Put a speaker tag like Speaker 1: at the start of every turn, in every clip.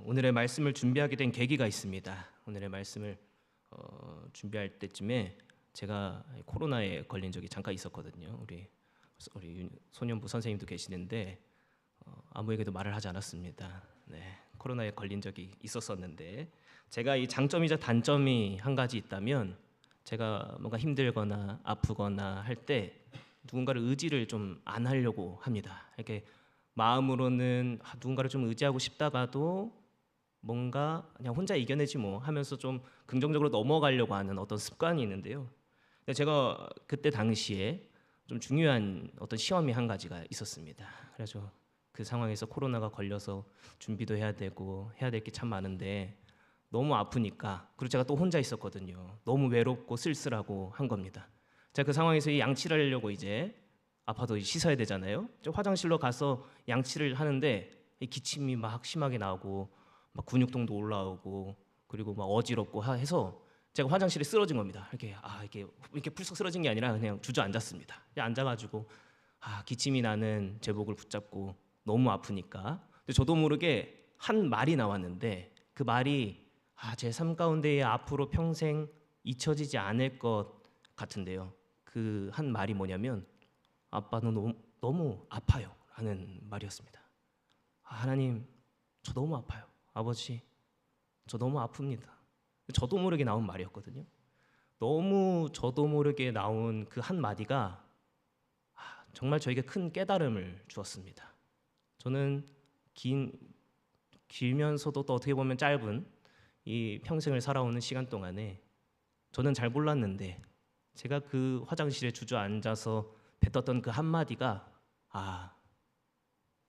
Speaker 1: 오늘의 말씀을 준비하게 된 계기가 있습니다. 오늘의 말씀을 준비할 때쯤에 제가 코로나에 걸린 적이 잠깐 있었거든요. 우리 소년부 선생님도 계시는데 아무에게도 말을 하지 않았습니다. 네, 코로나에 걸린 적이 있었었는데 제가 이 장점이자 단점이 한 가지 있다면 제가 뭔가 힘들거나 아프거나 할 때 누군가를 의지를 좀 안 하려고 합니다. 이렇게 마음으로는 누군가를 좀 의지하고 싶다가도 뭔가 그냥 혼자 이겨내지 뭐 하면서 좀 긍정적으로 넘어가려고 하는 어떤 습관이 있는데요. 근데 제가 그때 당시에 좀 중요한 어떤 시험이 한 가지가 있었습니다. 그래서 그 상황에서 코로나가 걸려서 준비도 해야 되고 해야 될 게 참 많은데 너무 아프니까, 그리고 제가 또 혼자 있었거든요. 너무 외롭고 쓸쓸하고 한 겁니다. 제가 그 상황에서 이 양치를 하려고 이제 아파도 씻어야 되잖아요. 화장실로 가서 양치를 하는데 이 기침이 막 심하게 나오고 막 근육통도 올라오고 그리고 막 어지럽고 해서 제가 화장실에 쓰러진 겁니다. 이렇게 풀썩 쓰러진 게 아니라 그냥 주저앉았습니다. 앉아가지고 기침이 나는 제복을 붙잡고 너무 아프니까. 근데 저도 모르게 한 말이 나왔는데 그 말이 제 삶 가운데에 앞으로 평생 잊혀지지 않을 것 같은데요. 그 한 말이 뭐냐면 아빠는 너무 아파요 하는 말이었습니다. 하나님, 저 너무 아파요. 아버지, 저 너무 아픕니다. 저도 모르게 나온 말이었거든요. 너무 저도 모르게 나온 그 한마디가 정말 저에게 큰 깨달음을 주었습니다. 저는 길면서도 또 어떻게 보면 짧은 이 평생을 살아오는 시간 동안에 저는 잘 몰랐는데 제가 그 화장실에 주저앉아서 뱉었던 그 한마디가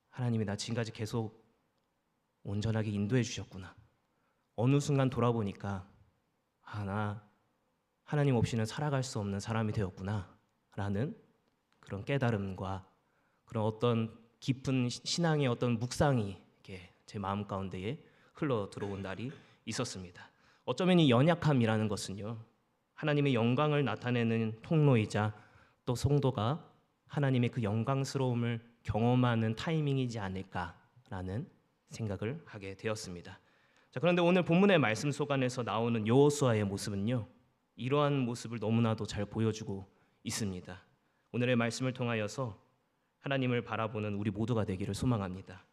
Speaker 1: 하나님이 나 지금까지 계속 온전하게 인도해 주셨구나. 어느 순간 돌아보니까 나 하나님 없이는 살아갈 수 없는 사람이 되었구나 라는 그런 깨달음과 그런 어떤 깊은 신앙의 어떤 묵상이 이렇게 제 마음 가운데에 흘러 들어온 날이 있었습니다. 어쩌면 이 연약함이라는 것은요, 하나님의 영광을 나타내는 통로이자 또 성도가 하나님의 그 영광스러움을 경험하는 타이밍이지 않을까라는 생각을 하게 되었습니다. 자, 그런데 오늘 본문의 말씀 속 안에서 나오는 여호수아의 모습은요, 이러한 모습을 너무나도 잘 보여주고 있습니다. 오늘의 말씀을 통하여서 하나님을 바라보는 우리 모두가 되기를 소망합니다.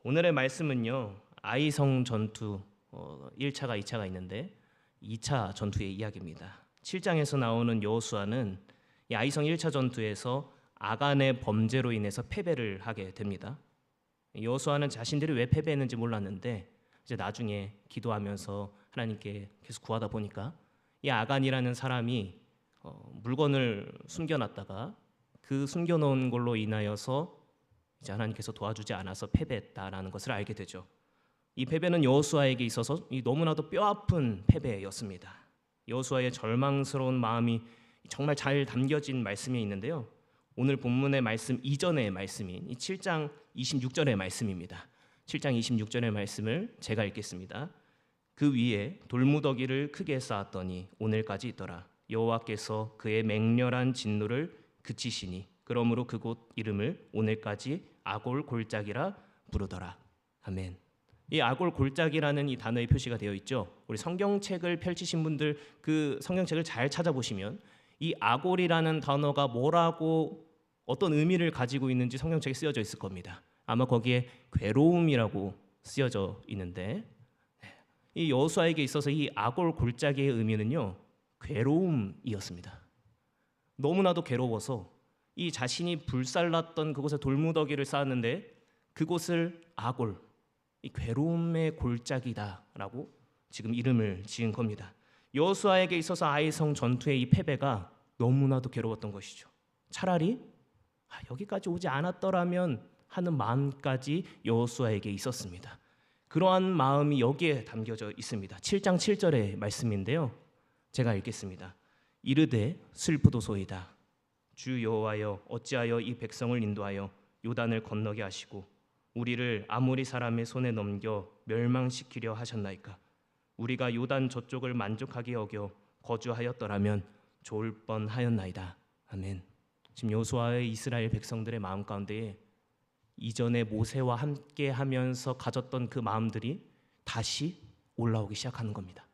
Speaker 1: 오늘의 말씀은요, 아이성 전투 1차가 2차가 있는데 2차 전투의 이야기입니다. 7장에서 나오는 여호수아는 이 아이성 1차 전투에서 아간의 범죄로 인해서 패배를 하게 됩니다. 여호수아는 자신들이 왜 패배했는지 몰랐는데 이제 나중에 기도하면서 하나님께 계속 구하다 보니까 이 아간이라는 사람이 물건을 숨겨놨다가 그 숨겨놓은 걸로 인하여서 이제 하나님께서 도와주지 않아서 패배했다라는 것을 알게 되죠. 이 패배는 여호수아에게 있어서 너무나도 뼈아픈 패배였습니다. 여호수아의 절망스러운 마음이 정말 잘 담겨진 말씀이 있는데요. 오늘 본문의 말씀 이전의 말씀인 이 7장 26절의 말씀입니다. 7장 26절의 말씀을 제가 읽겠습니다. 그 위에 돌무더기를 크게 쌓았더니 오늘까지 있더라. 여호와께서 그의 맹렬한 진노를 그치시니 그러므로 그곳 이름을 오늘까지 아골 골짜기라 부르더라. 아멘. 이 아골 골짜기라는 이 단어의 표시가 되어 있죠. 우리 성경책을 펼치신 분들 그 성경책을 잘 찾아보시면 이 아골이라는 단어가 뭐라고 어떤 의미를 가지고 있는지 성경책에 쓰여져 있을 겁니다. 아마 거기에 괴로움이라고 쓰여져 있는데 이 여호수아에게 있어서 이 아골 골짜기의 의미는요, 괴로움이었습니다. 너무나도 괴로워서 이 자신이 불살랐던 그곳에 돌무더기를 쌓았는데 그곳을 아골, 이 괴로움의 골짜기다라고 지금 이름을 지은 겁니다. 여호수아에게 있어서 아이성 전투의 이 패배가 너무나도 괴로웠던 것이죠. 차라리 여기까지 오지 않았더라면 하는 마음까지 여호수아에게 있었습니다. 그러한 마음이 여기에 담겨져 있습니다. 7장 7절의 말씀인데요. 제가 읽겠습니다. 이르되 슬프도소이다. 주 여호와여 어찌하여 이 백성을 인도하여 요단을 건너게 하시고 우리를 아모리 사람의 손에 넘겨 멸망시키려 하셨나이까. 우리가 요단 저쪽을 만족하게 여겨 거주하였더라면 좋을 뻔하였나이다. 아멘. 지금 여호수아의 이스라엘 백성들의 마음 가운데에 이전에 모세와 함께 하면서 가졌던 그 마음들이 다시 올라오기 시작하는 겁니다.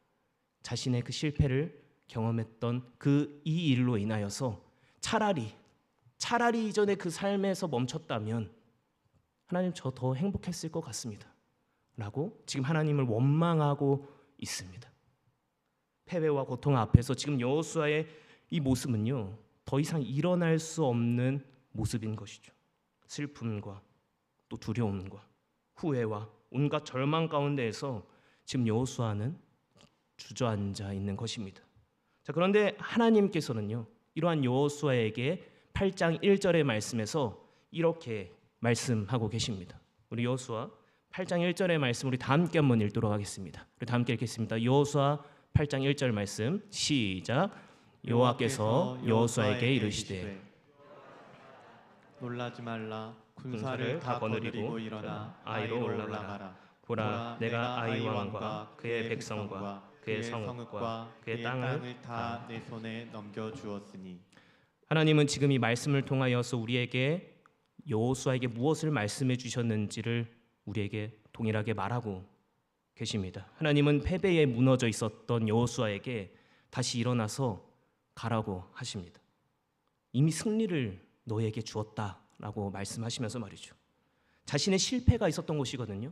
Speaker 1: 자신의 그 실패를 경험했던 그 이 일로 인하여서 차라리 이전에 그 삶에서 멈췄다면 하나님 저 더 행복했을 것 같습니다 라고 지금 하나님을 원망하고 있습니다. 패배와 고통 앞에서 지금 여호수아의 이 모습은요, 더 이상 일어날 수 없는 모습인 것이죠. 슬픔과 또 두려움과 후회와 온갖 절망 가운데에서 지금 여호수아는 주저앉아 있는 것입니다. 자, 그런데 하나님께서는요, 이러한 여호수아에게 8장 1절의 말씀에서 이렇게 말씀하고 계십니다. 우리 여호수아 8장 1절의 말씀 우리 다 함께 한번 읽도록 하겠습니다. 우리 다 함께 읽겠습니다. 여호수아 8장 1절 말씀 시작. 여호와께서 여호수아에게 이르시되
Speaker 2: 놀라지 말라. 군사를 다 거느리고 일어나 아이로 올라가라.
Speaker 1: 보라, 내가 아이 왕과 그의 백성과 그의 성읍과 그의 땅을
Speaker 2: 다 내 손에 넘겨 주었으니.
Speaker 1: 하나님은 지금 이 말씀을 통하여서 우리에게 여호수아에게 무엇을 말씀해 주셨는지를 우리에게 동일하게 말하고 계십니다. 하나님은 패배에 무너져 있었던 여호수아에게 다시 일어나서 가라고 하십니다. 이미 승리를 너에게 주었다라고 말씀하시면서 말이죠. 자신의 실패가 있었던 곳이거든요.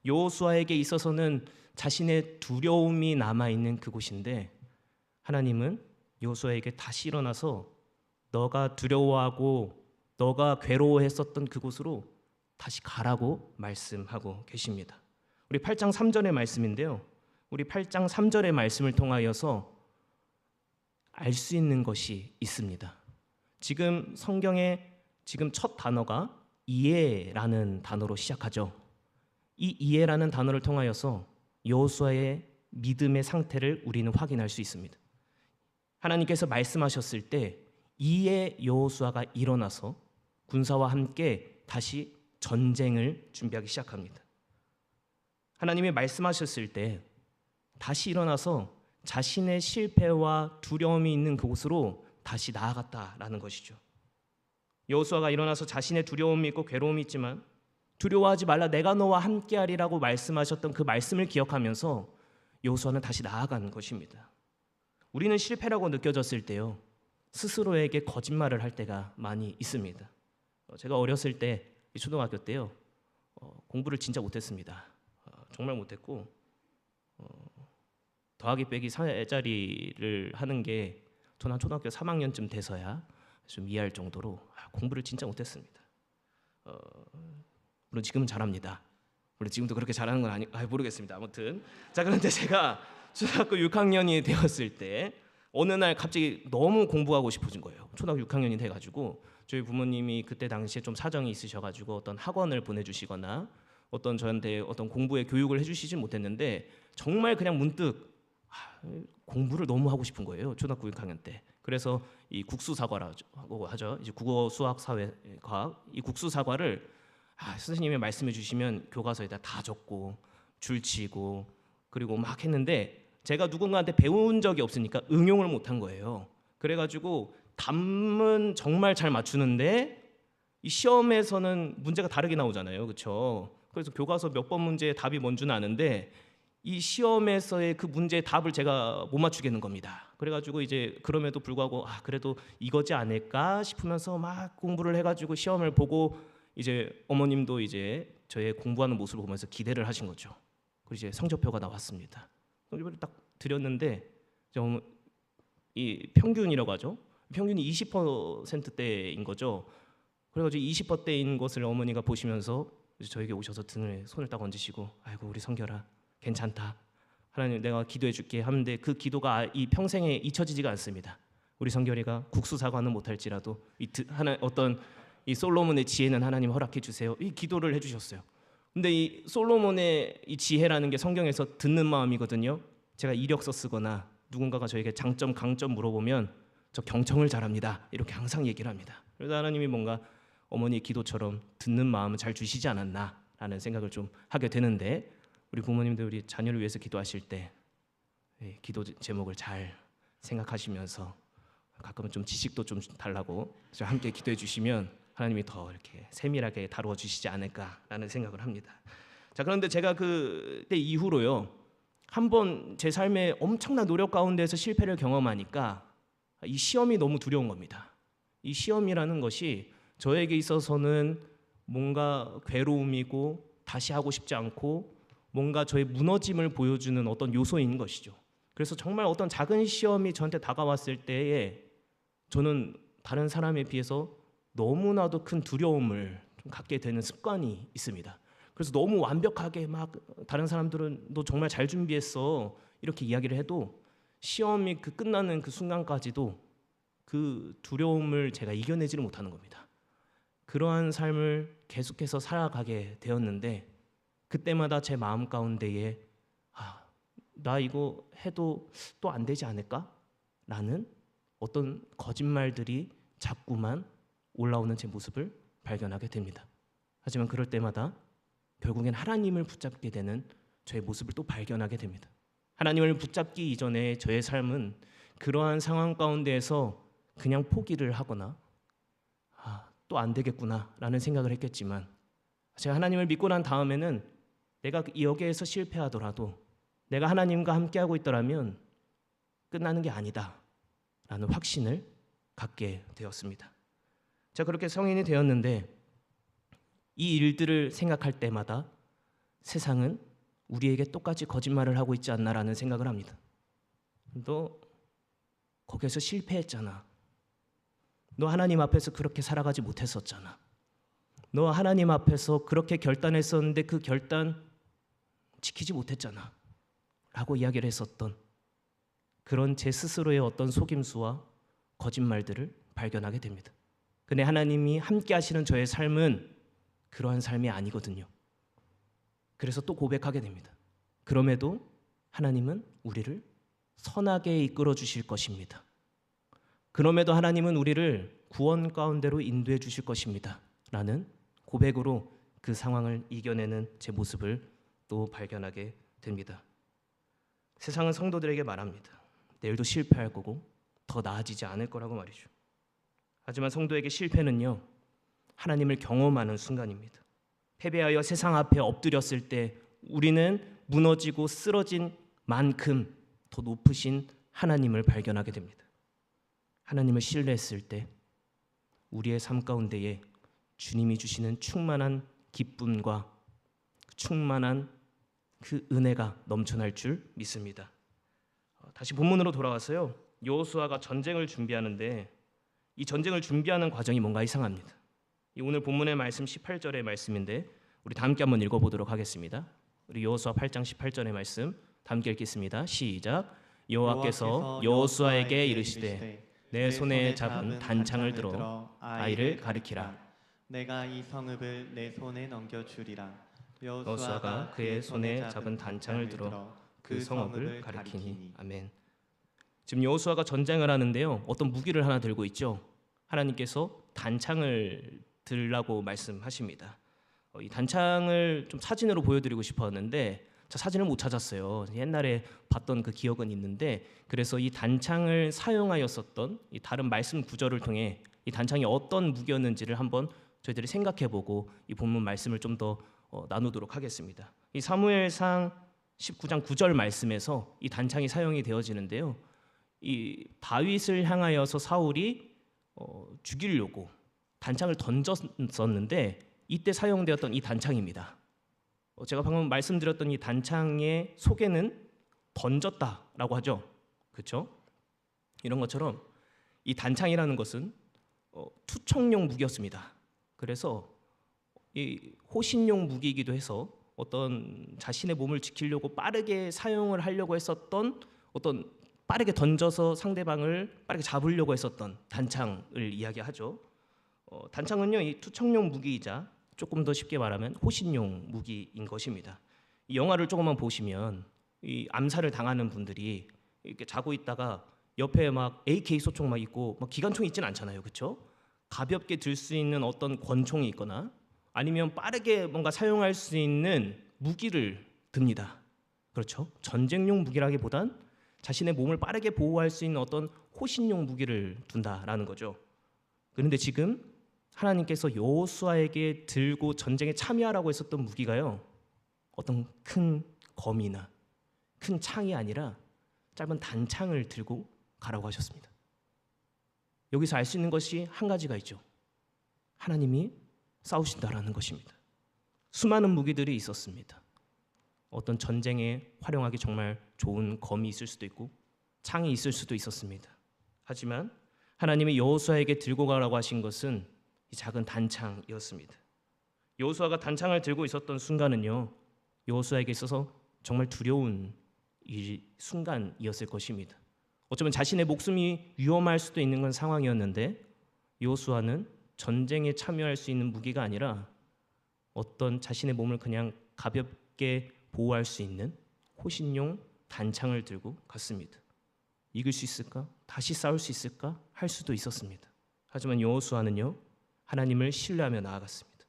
Speaker 1: 여호수아에게 있어서는 자신의 두려움이 남아있는 그곳인데 하나님은 여호수아에게 다시 일어나서 너가 두려워하고 너가 괴로워했었던 그곳으로 다시 가라고 말씀하고 계십니다. 우리 8장 3절의 말씀인데요, 우리 8장 3절의 말씀을 통하여서 알 수 있는 것이 있습니다. 지금 성경의 지금 첫 단어가 이해라는 단어로 시작하죠. 이 이해라는 단어를 통하여서 여호수아의 믿음의 상태를 우리는 확인할 수 있습니다. 하나님께서 말씀하셨을 때 이에 여호수아가 일어나서 군사와 함께 다시 전쟁을 준비하기 시작합니다. 하나님이 말씀하셨을 때 다시 일어나서 자신의 실패와 두려움이 있는 그곳으로 다시 나아갔다라는 것이죠. 여호수아가 일어나서 자신의 두려움이 있고 괴로움이 있지만 두려워하지 말라, 내가 너와 함께하리라고 말씀하셨던 그 말씀을 기억하면서 여호수아는 다시 나아간 것입니다. 우리는 실패라고 느껴졌을 때요, 스스로에게 거짓말을 할 때가 많이 있습니다. 제가 어렸을 때 초등학교 때요, 공부를 진짜 못했습니다. 정말 못했고 더하기 빼기 4자리를 하는 게 저는 초등학교 3학년쯤 돼서야 좀 이해할 정도로 공부를 진짜 못했습니다. 물론 지금은 잘합니다. 물론 지금도 그렇게 잘하는 건 모르겠습니다. 아무튼 자, 그런데 제가 초등학교 6학년이 되었을 때 어느 날 갑자기 너무 공부하고 싶어진 거예요. 초등학교 6학년이 돼가지고 저희 부모님이 그때 당시에 좀 사정이 있으셔가지고 어떤 학원을 보내주시거나 어떤 저한테 어떤 공부의 교육을 해주시지 못했는데 정말 그냥 문득 공부를 너무 하고 싶은 거예요. 초등학교 6학년 때. 그래서 이 국수사과라고 하죠. 이제 국어, 수학, 사회, 과학 이 국수사과를 선생님이 말씀해 주시면 교과서에다 다 적고 줄치고 그리고 막 했는데 제가 누군가한테 배운 적이 없으니까 응용을 못한 거예요. 그래가지고 답은 정말 잘 맞추는데 이 시험에서는 문제가 다르게 나오잖아요, 그렇죠? 그래서 교과서 몇 번 문제의 답이 뭔지는 아는데 이 시험에서의 그 문제의 답을 제가 못 맞추겠는 겁니다. 그래가지고 이제 그럼에도 불구하고 그래도 이거지 않을까 싶으면서 막 공부를 해가지고 시험을 보고 이제 어머님도 이제 저의 공부하는 모습을 보면서 기대를 하신 거죠. 그리고 이제 성적표가 나왔습니다. 성적표를 딱 드렸는데 이 평균이라고 하죠. 평균이 20%대인 거죠. 그래가지고 20%대인 것을 어머니가 보시면서 저에게 오셔서 등에 손을 딱 얹으시고 아이고 우리 성결아 괜찮다. 하나님 내가 기도해 줄게 하는데 그 기도가 이 평생에 잊혀지지가 않습니다. 우리 성결이가 국수사과는 못할지라도 어떤 이 솔로몬의 지혜는 하나님 허락해 주세요. 이 기도를 해주셨어요. 근데 이 솔로몬의 이 지혜라는 게 성경에서 듣는 마음이거든요. 제가 이력서 쓰거나 누군가가 저에게 장점 강점 물어보면 저 경청을 잘합니다. 이렇게 항상 얘기를 합니다. 그래서 하나님이 뭔가 어머니의 기도처럼 듣는 마음을 잘 주시지 않았나라는 생각을 좀 하게 되는데 우리 부모님들 우리 자녀를 위해서 기도하실 때 기도 제목을 잘 생각하시면서 가끔은 좀 지식도 좀 달라고 함께 기도해 주시면 하나님이 더 이렇게 세밀하게 다루어 주시지 않을까라는 생각을 합니다. 자, 그런데 제가 그때 이후로요, 한번 제 삶에 엄청난 노력 가운데서 실패를 경험하니까 이 시험이 너무 두려운 겁니다. 이 시험이라는 것이 저에게 있어서는 뭔가 괴로움이고 다시 하고 싶지 않고 뭔가 저의 무너짐을 보여주는 어떤 요소인 것이죠. 그래서 정말 어떤 작은 시험이 저한테 다가왔을 때에 저는 다른 사람에 비해서 너무나도 큰 두려움을 좀 갖게 되는 습관이 있습니다. 그래서 너무 완벽하게 막 다른 사람들은 너 정말 잘 준비했어 이렇게 이야기를 해도 시험이 끝나는 그 순간까지도 그 두려움을 제가 이겨내지를 못하는 겁니다. 그러한 삶을 계속해서 살아가게 되었는데 그때마다 제 마음 가운데에 나 이거 해도 또 안 되지 않을까? 라는 어떤 거짓말들이 자꾸만 올라오는 제 모습을 발견하게 됩니다. 하지만 그럴 때마다 결국엔 하나님을 붙잡게 되는 저의 모습을 또 발견하게 됩니다. 하나님을 붙잡기 이전에 저의 삶은 그러한 상황 가운데에서 그냥 포기를 하거나 또 안 되겠구나 라는 생각을 했겠지만 제가 하나님을 믿고 난 다음에는 내가 여기에서 실패하더라도 내가 하나님과 함께하고 있더라면 끝나는 게 아니다 라는 확신을 갖게 되었습니다. 제가 그렇게 성인이 되었는데 이 일들을 생각할 때마다 세상은 우리에게 똑같이 거짓말을 하고 있지 않나라는 생각을 합니다. 너 거기에서 실패했잖아. 너 하나님 앞에서 그렇게 살아가지 못했었잖아. 너 하나님 앞에서 그렇게 결단했었는데 그 결단 지키지 못했잖아 라고 이야기를 했었던 그런 제 스스로의 어떤 속임수와 거짓말들을 발견하게 됩니다. 근데 하나님이 함께 하시는 저의 삶은 그러한 삶이 아니거든요. 그래서 또 고백하게 됩니다. 그럼에도 하나님은 우리를 선하게 이끌어 주실 것입니다. 그럼에도 하나님은 우리를 구원 가운데로 인도해 주실 것입니다. 라는 고백으로 그 상황을 이겨내는 제 모습을 또 발견하게 됩니다. 세상은 성도들에게 말합니다. 내일도 실패할 거고 더 나아지지 않을 거라고 말이죠. 하지만 성도에게 실패는요, 하나님을 경험하는 순간입니다. 패배하여 세상 앞에 엎드렸을 때 우리는 무너지고 쓰러진 만큼 더 높으신 하나님을 발견하게 됩니다. 하나님을 신뢰했을 때 우리의 삶 가운데에 주님이 주시는 충만한 기쁨과 충만한 그 은혜가 넘쳐날 줄 믿습니다. 다시 본문으로 돌아와서요, 여호수아가 전쟁을 준비하는데 이 전쟁을 준비하는 과정이 뭔가 이상합니다. 오늘 본문의 말씀 18절의 말씀인데 우리 다 함께 한번 읽어보도록 하겠습니다. 우리 여호수아 8장 18절의 말씀 다 함께 읽겠습니다. 시작. 여호와께서 여호수아에게 이르시되 내 손에 잡은 단창을 들어 아이를 가리키라.
Speaker 2: 내가 이 성읍을 내 손에 넘겨주리라.
Speaker 1: 여호수아가 그의 손에 잡은 단창을 들어 그 성읍을 가리키니. 아멘. 지금 여호수아가 전쟁을 하는데요, 어떤 무기를 하나 들고 있죠. 하나님께서 단창을 들라고 말씀하십니다. 이 단창을 좀 사진으로 보여드리고 싶었는데 사진을 못 찾았어요. 옛날에 봤던 그 기억은 있는데, 그래서 이 단창을 사용하였었던 이 다른 말씀 구절을 통해 이 단창이 어떤 무기였는지를 한번 저희들이 생각해보고 이 본문 말씀을 좀 더 나누도록 하겠습니다. 이 사무엘상 19장 9절 말씀에서 이 단창이 사용이 되어지는데요, 이 다윗을 향하여서 사울이 죽이려고 단창을 던졌었는데 이때 사용되었던 이 단창입니다. 제가 방금 말씀드렸던 이 단창의 속에는 던졌다라고 하죠. 그렇죠? 이런 것처럼 이 단창이라는 것은 투척용 무기였습니다. 그래서 이 호신용 무기이기도 해서 어떤 자신의 몸을 지키려고 빠르게 사용을 하려고 했었던 어떤 빠르게 던져서 상대방을 빠르게 잡으려고 했었던 단창을 이야기하죠. 단창은요, 이 투척용 무기이자 조금 더 쉽게 말하면 호신용 무기인 것입니다. 이 영화를 조금만 보시면 이 암살을 당하는 분들이 이렇게 자고 있다가 옆에 막 AK 소총 막 있고 막 기관총이 있진 않잖아요, 그렇죠? 가볍게 들 수 있는 어떤 권총이 있거나 아니면 빠르게 뭔가 사용할 수 있는 무기를 듭니다. 그렇죠? 전쟁용 무기라기보단 자신의 몸을 빠르게 보호할 수 있는 어떤 호신용 무기를 둔다라는 거죠. 그런데 지금 하나님께서 여호수아에게 들고 전쟁에 참여하라고 했었던 무기가요, 어떤 큰 검이나 큰 창이 아니라 짧은 단창을 들고 가라고 하셨습니다. 여기서 알 수 있는 것이 한 가지가 있죠. 하나님이 싸우신다라는 것입니다. 수많은 무기들이 있었습니다. 어떤 전쟁에 활용하기 정말 좋은 검이 있을 수도 있고 창이 있을 수도 있었습니다. 하지만 하나님이 여호수아에게 들고 가라고 하신 것은 이 작은 단창이었습니다. 여호수아가 단창을 들고 있었던 순간은요, 여호수아에게 있어서 정말 두려운 이 순간이었을 것입니다. 어쩌면 자신의 목숨이 위험할 수도 있는 건 상황이었는데 여호수아는 전쟁에 참여할 수 있는 무기가 아니라 어떤 자신의 몸을 그냥 가볍게 보호할 수 있는 호신용 단창을 들고 갔습니다. 이길 수 있을까? 다시 싸울 수 있을까? 할 수도 있었습니다. 하지만 여호수아는요, 하나님을 신뢰하며 나아갔습니다.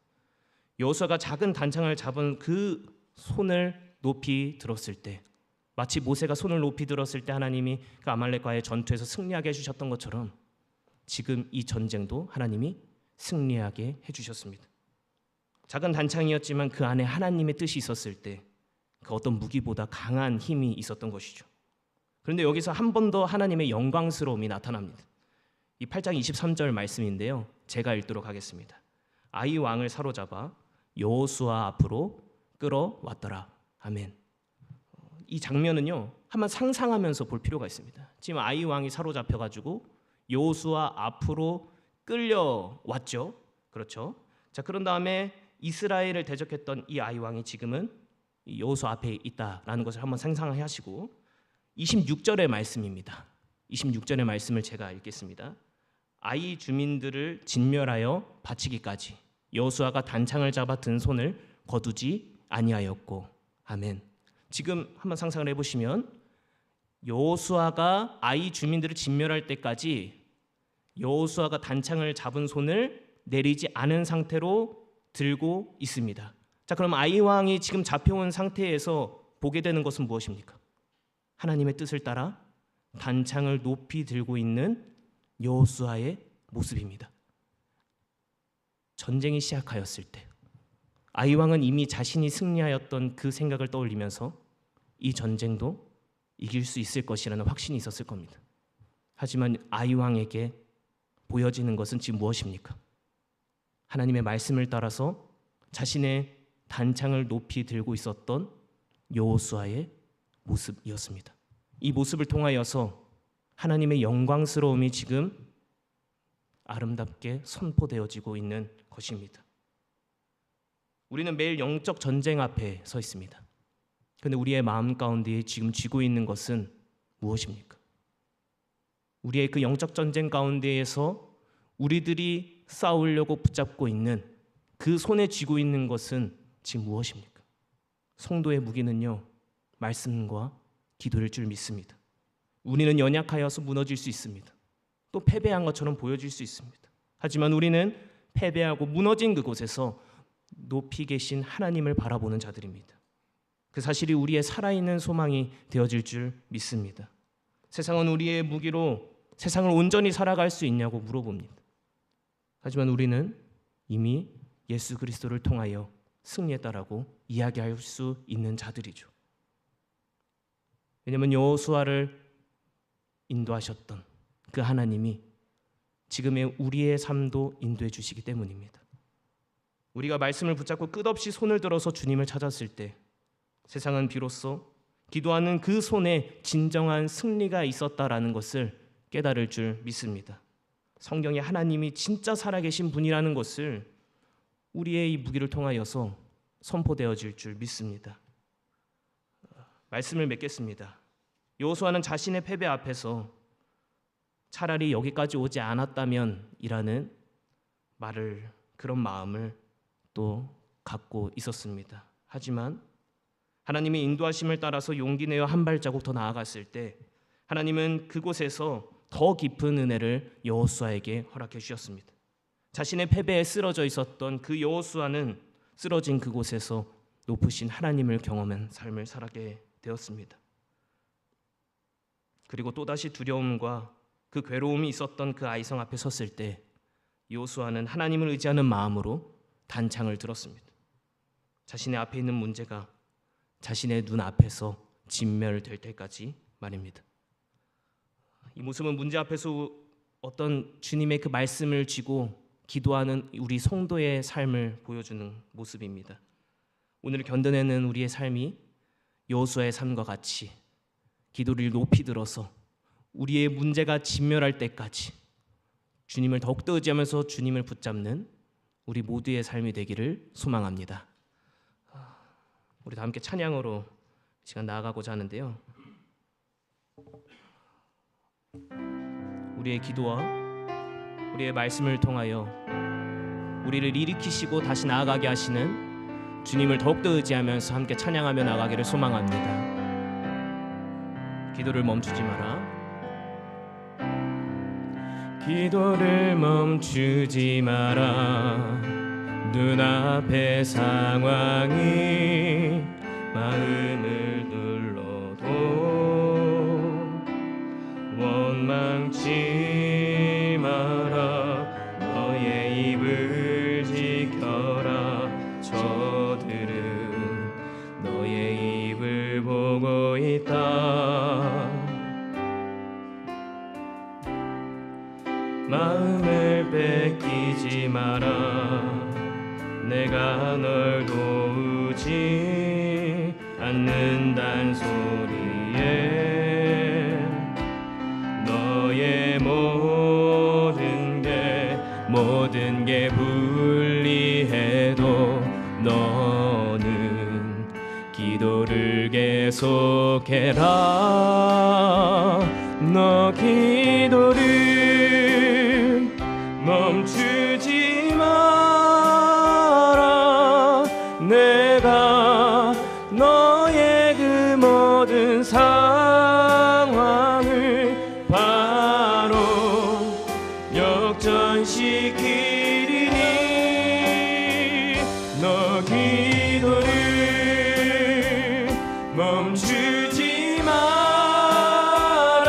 Speaker 1: 여호수아가 작은 단창을 잡은 그 손을 높이 들었을 때, 마치 모세가 손을 높이 들었을 때 하나님이 그 아말렉과의 전투에서 승리하게 해주셨던 것처럼 지금 이 전쟁도 하나님이 승리하게 해주셨습니다. 작은 단창이었지만 그 안에 하나님의 뜻이 있었을 때 그 어떤 무기보다 강한 힘이 있었던 것이죠. 그런데 여기서 한 번 더 하나님의 영광스러움이 나타납니다. 이 8장 23절 말씀인데요, 제가 읽도록 하겠습니다. 아이 왕을 사로잡아 여호수아 앞으로 끌어왔더라. 아멘. 이 장면은요, 한번 상상하면서 볼 필요가 있습니다. 지금 아이 왕이 사로잡혀가지고 여호수아 앞으로 끌려왔죠. 그렇죠. 자, 그런 다음에 이스라엘을 대적했던 이 아이 왕이 지금은 여호수아 앞에 있다라는 것을 한번 상상하시고 26절의 말씀입니다. 26절의 말씀을 제가 읽겠습니다. 아이 주민들을 진멸하여 바치기까지 여호수아가 단창을 잡아 든 손을 거두지 아니하였고. 아멘. 지금 한번 상상을 해보시면 여호수아가 아이 주민들을 진멸할 때까지 여호수아가 단창을 잡은 손을 내리지 않은 상태로 들고 있습니다. 자, 그럼 아이 왕이 지금 잡혀온 상태에서 보게 되는 것은 무엇입니까? 하나님의 뜻을 따라 단창을 높이 들고 있는 여호수아의 모습입니다. 전쟁이 시작하였을 때 아이 왕은 이미 자신이 승리하였던 그 생각을 떠올리면서 이 전쟁도 이길 수 있을 것이라는 확신이 있었을 겁니다. 하지만 아이 왕에게 보여지는 것은 지금 무엇입니까? 하나님의 말씀을 따라서 자신의 단창을 높이 들고 있었던 여호수아의 모습이었습니다. 이 모습을 통하여서 하나님의 영광스러움이 지금 아름답게 선포되어지고 있는 것입니다. 우리는 매일 영적 전쟁 앞에 서 있습니다. 그런데 우리의 마음 가운데 지금 쥐고 있는 것은 무엇입니까? 우리의 그 영적 전쟁 가운데에서 우리들이 싸우려고 붙잡고 있는 그 손에 쥐고 있는 것은 지금 무엇입니까? 성도의 무기는요, 말씀과 기도일 줄 믿습니다. 우리는 연약하여서 무너질 수 있습니다. 또 패배한 것처럼 보여질 수 있습니다. 하지만 우리는 패배하고 무너진 그곳에서 높이 계신 하나님을 바라보는 자들입니다. 그 사실이 우리의 살아있는 소망이 되어질 줄 믿습니다. 세상은 우리의 무기로 세상을 온전히 살아갈 수 있냐고 물어봅니다. 하지만 우리는 이미 예수 그리스도를 통하여 승리했다라고 이야기할 수 있는 자들이죠. 왜냐하면 여호수아를 인도하셨던 그 하나님이 지금의 우리의 삶도 인도해 주시기 때문입니다. 우리가 말씀을 붙잡고 끝없이 손을 들어서 주님을 찾았을 때 세상은 비로소 기도하는 그 손에 진정한 승리가 있었다라는 것을 깨달을 줄 믿습니다. 성경에 하나님이 진짜 살아계신 분이라는 것을 우리의 이 무기를 통하여서 선포되어질 줄 믿습니다. 말씀을 맺겠습니다. 여호수아는 자신의 패배 앞에서 차라리 여기까지 오지 않았다면 이라는 말을, 그런 마음을 또 갖고 있었습니다. 하지만 하나님의 인도하심을 따라서 용기 내어 한 발자국 더 나아갔을 때 하나님은 그곳에서 더 깊은 은혜를 여호수아에게 허락해 주셨습니다. 자신의 패배에 쓰러져 있었던 그 여호수아는 쓰러진 그곳에서 높으신 하나님을 경험한 삶을 살게 되었습니다. 그리고 또다시 두려움과 그 괴로움이 있었던 그 아이성 앞에 섰을 때 여호수아는 하나님을 의지하는 마음으로 단창을 들었습니다. 자신의 앞에 있는 문제가 자신의 눈 앞에서 진멸될 때까지 말입니다. 이 모습은 문제 앞에서 어떤 주님의 그 말씀을 쥐고 기도하는 우리 성도의 삶을 보여주는 모습입니다. 오늘 견뎌내는 우리의 삶이 여호수아의 삶과 같이 기도를 높이 들어서 우리의 문제가 진멸할 때까지 주님을 더욱더 의지하면서 주님을 붙잡는 우리 모두의 삶이 되기를 소망합니다. 우리 다 함께 찬양으로 시간 나아가고자 하는데요. 우리의 기도와 우리의 말씀을 통하여 우리를 일으키시고 다시 나아가게 하시는 주님을 더욱더 의지하면서 함께 찬양하며 나가기를 소망합니다. 기도를 멈추지 마라. 기도를 멈추지 마라. 눈앞의 상황이 마음을 눌러도 원망치 마라. 너의 입을 지켜라. 저들은 너의 입을 보고 있다. 마음을 뺏기지 마라. 내가 널 도우지 않는단 소리에 너의 모든 게 불리해도 너는 기도를 계속해라. 너 기도를 멈추지 마라. 내가 너의 그 모든 상황을 바로 역전시키리니 너 기도를 멈추지 마라.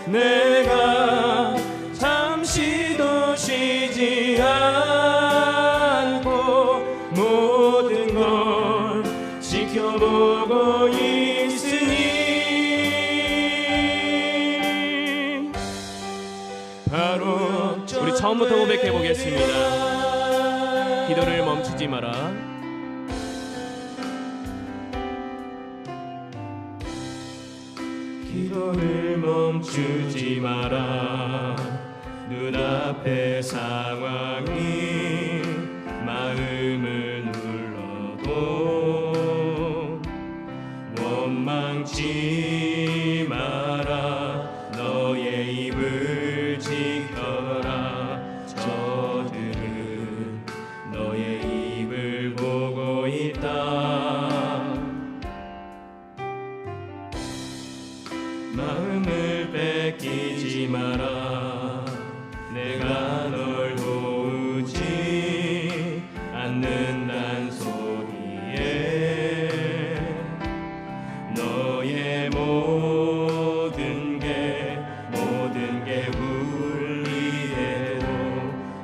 Speaker 1: 내가 잠시도 쉬지 않고 모든 걸 지켜보고 있으니 바로 우리 처음부터 고백해 보겠습니다. 기도를 멈추지 마라. 기도를 멈추지 마라. 눈앞의 상황이 마음을 눌러도 원망치 마라. 너의 입을 지켜라. 저들은 너의 입을 보고 있다. 마음을 뺏기지 마라. 내가 널 도우지 않는단 소리에 너의 모든 게 불리해도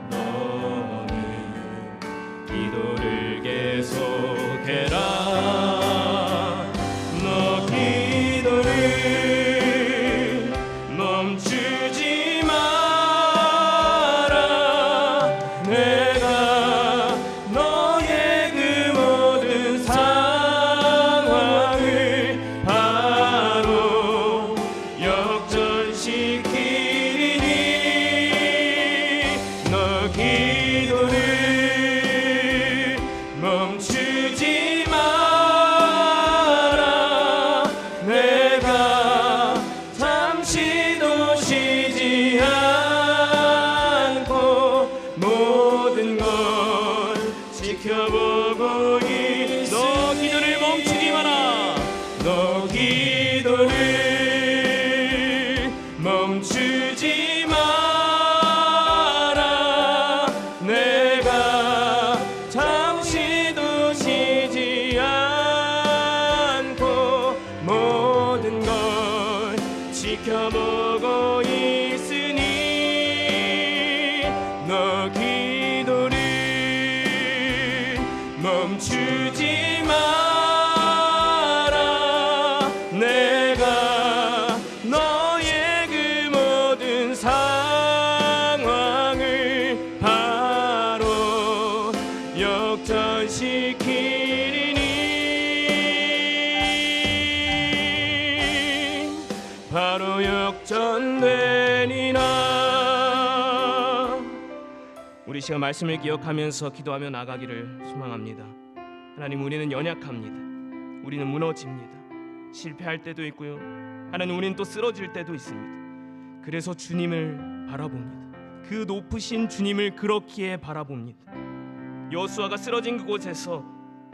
Speaker 1: 너는 기도를 계속해라. 너 기도를 멈추지 마라. 내가 너의 그 모든 상황을 바로 역전시키리니 너 기도를 멈추지 마라. 내가 잠시도 쉬지 않고 모든 걸 지켜보고 있으니 너 기도를 멈추지 마라. 너 기도를 멈추지 마라. 내가 잠시도 쉬지 않고 모든 걸 지켜보고 있으니 너 우리 시간 말씀을 기억하면서 기도하며 나가기를 소망합니다. 하나님, 우리는 연약합니다. 우리는 무너집니다. 실패할 때도 있고요. 하나님, 우리는 또 쓰러질 때도 있습니다. 그래서 주님을 바라봅니다. 그 높으신 주님을 그렇기에 바라봅니다. 여호수아가 쓰러진 그곳에서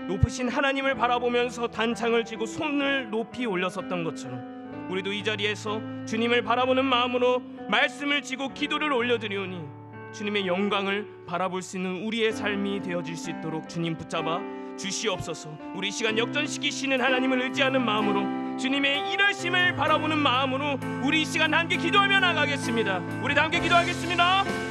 Speaker 1: 높으신 하나님을 바라보면서 단창을 쥐고 손을 높이 올렸었던 것처럼 우리도 이 자리에서 주님을 바라보는 마음으로 말씀을 쥐고 기도를 올려드리오니 주님의 영광을 바라볼 수 있는 우리의 삶이 되어질 수 있도록 주님 붙잡아 주시옵소서. 우리 시간 역전시키시는 하나님을 의지하는 마음으로, 주님의 일하심을 바라보는 마음으로 우리 시간 함께 기도하며 나가겠습니다. 우리 다 함께 기도하겠습니다.